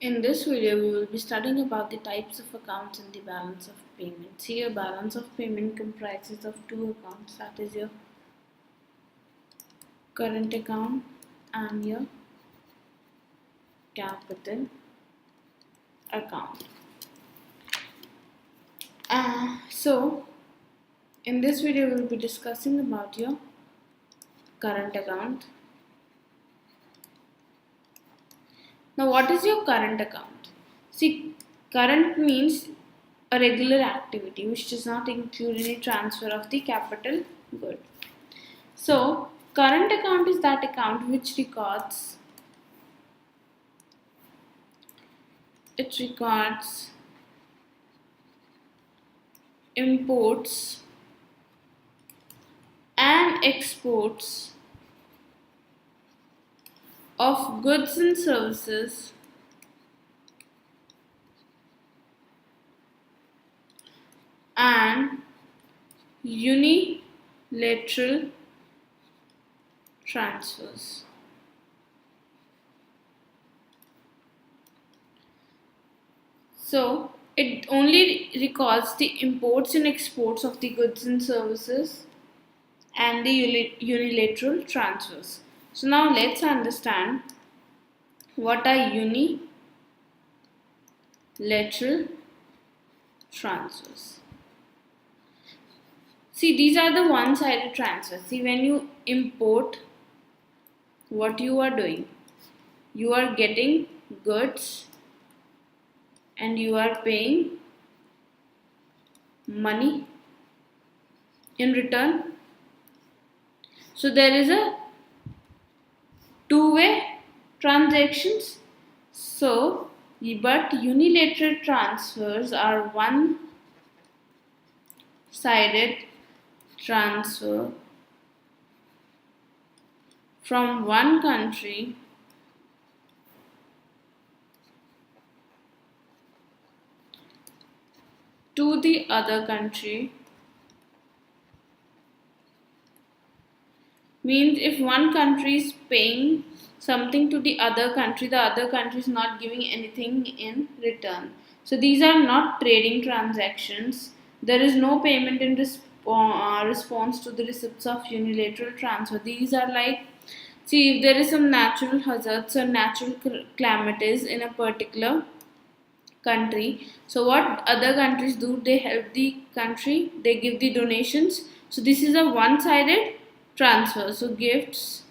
In this video, we will be studying about the types of accounts and the balance of payment. See, your balance of payment comprises of two accounts, that is your current account and your capital account. So, in this video, we will be discussing about your current account. Now, what is your current account? See, current means a regular activity which does not include any transfer of the capital good. So, current account is that account which records imports and exports of goods and services and unilateral transfers. So, it only records the imports and exports of the goods and services and the unilateral transfers. So, now let's understand what are unilateral transfers. See, these are the one-sided transfers. See, when you import, what you are doing? You are getting goods and you are paying money in return. So there is a two-way transactions. So, but unilateral transfers are one-sided transfer from one country to the other country. Means if one country is paying something to the other country is not giving anything in return. So these are not trading transactions. There is no payment in response to the receipts of unilateral transfer. These are like, see, if there is some natural hazards or natural calamities in a particular country, so what other countries do, they help the country, they give the donations. So this is a one-sided transfer. So gifts,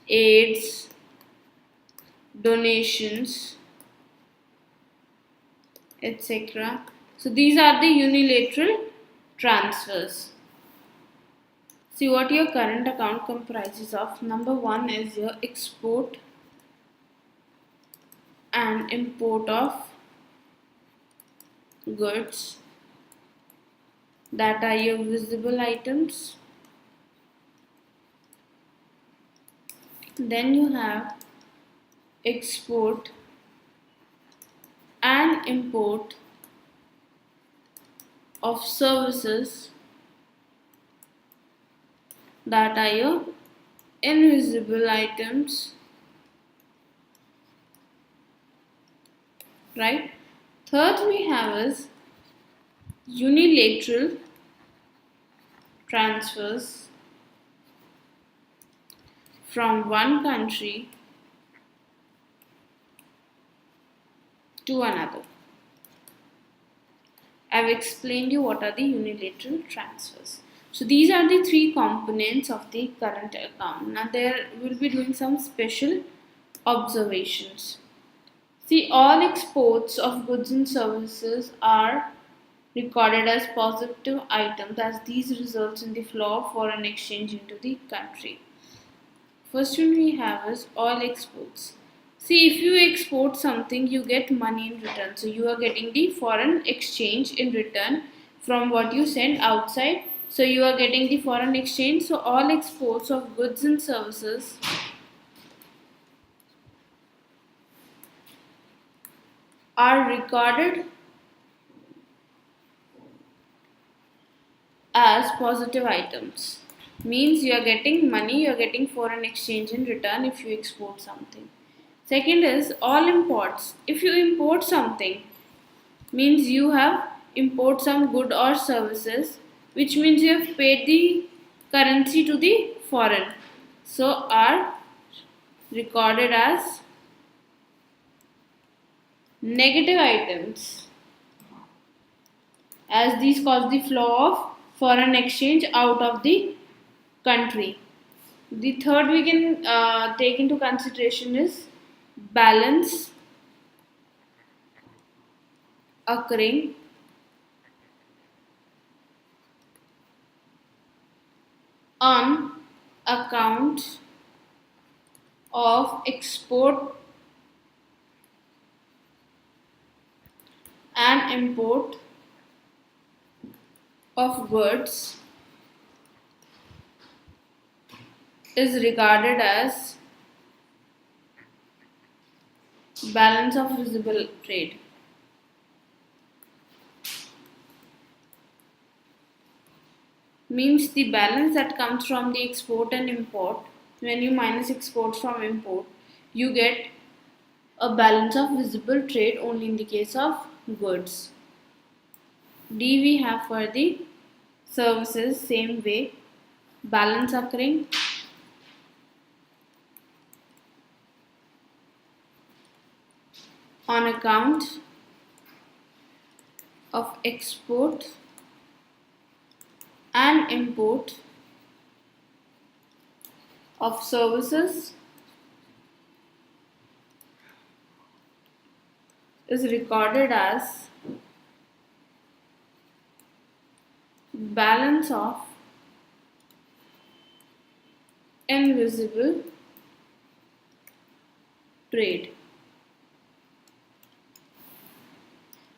aids, donations, etc. So these are the unilateral transfers. See what your current account comprises of. Number one is your export and import of goods, that are your visible items. Then you have export and import of services, that are your invisible items, right? Third we have is unilateral transfers from one country to another. I've explained you what are the unilateral transfers. So these are the three components of the current account. Now there will be doing some special observations. See, all exports of goods and services are recorded as positive items, as these results in the flow of foreign exchange into the country. First one we have is all exports. See, if you export something, you get money in return. So you are getting the foreign exchange in return from what you send outside. So you are getting the foreign exchange. So all exports of goods and services are recorded as positive items. Means you are getting money, you are getting foreign exchange in return if you export something. Second is all imports. If you import something, means you have import some good or services, which means you have paid the currency to the foreign, so are recorded as negative items, as these cause the flow of foreign exchange out of the country. The third we can take into consideration is balance occurring on account of export and import of goods is regarded as balance of visible trade. Means the balance that comes from the export and import, when you minus export from import, you get a balance of visible trade only in the case of goods. D we have for the services, same way, balance occurring on account of export and import of services is recorded as balance of invisible trade.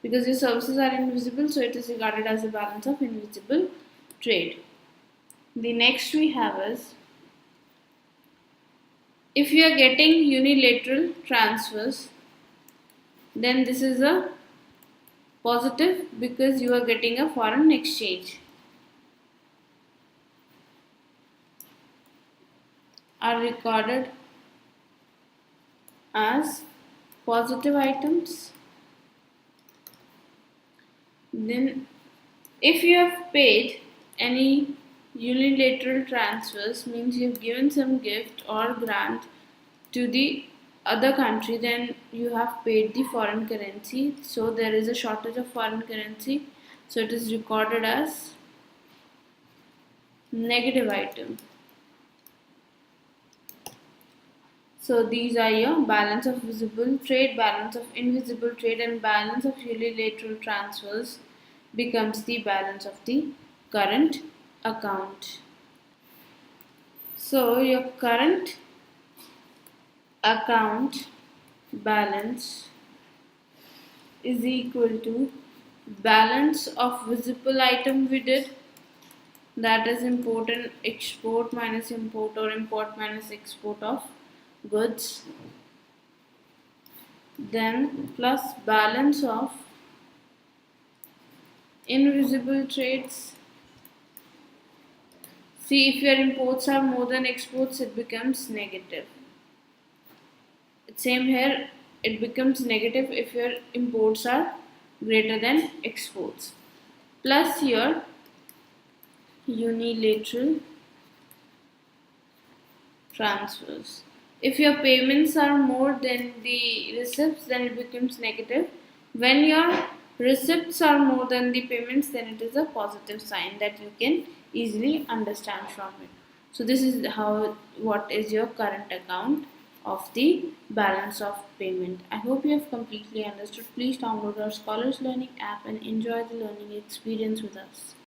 Because your services are invisible, so it is regarded as a balance of invisible trade. The next we have is, if you are getting unilateral transfers, then this is a positive because you are getting a foreign exchange. Are recorded as positive items. Then if you have paid any unilateral transfers, means you have given some gift or grant to the other country, then you have paid the foreign currency, so there is a shortage of foreign currency, so it is recorded as negative item. So these are your balance of visible trade, balance of invisible trade, and balance of unilateral transfers becomes the balance of the current account. So your current account balance is equal to balance of visible item we did, that is import and export minus import or import minus export of goods, then plus balance of invisible trades. See, if your imports are more than exports, it becomes negative. Same here, it becomes negative if your imports are greater than exports, plus your unilateral transfers. If your payments are more than the receipts, then it becomes negative. When your receipts are more than the payments, then it is a positive sign that you can easily understand from it. So this is what is your current account of the balance of payment. I hope you have completely understood. Please download our Scholars Learning app and enjoy the learning experience with us.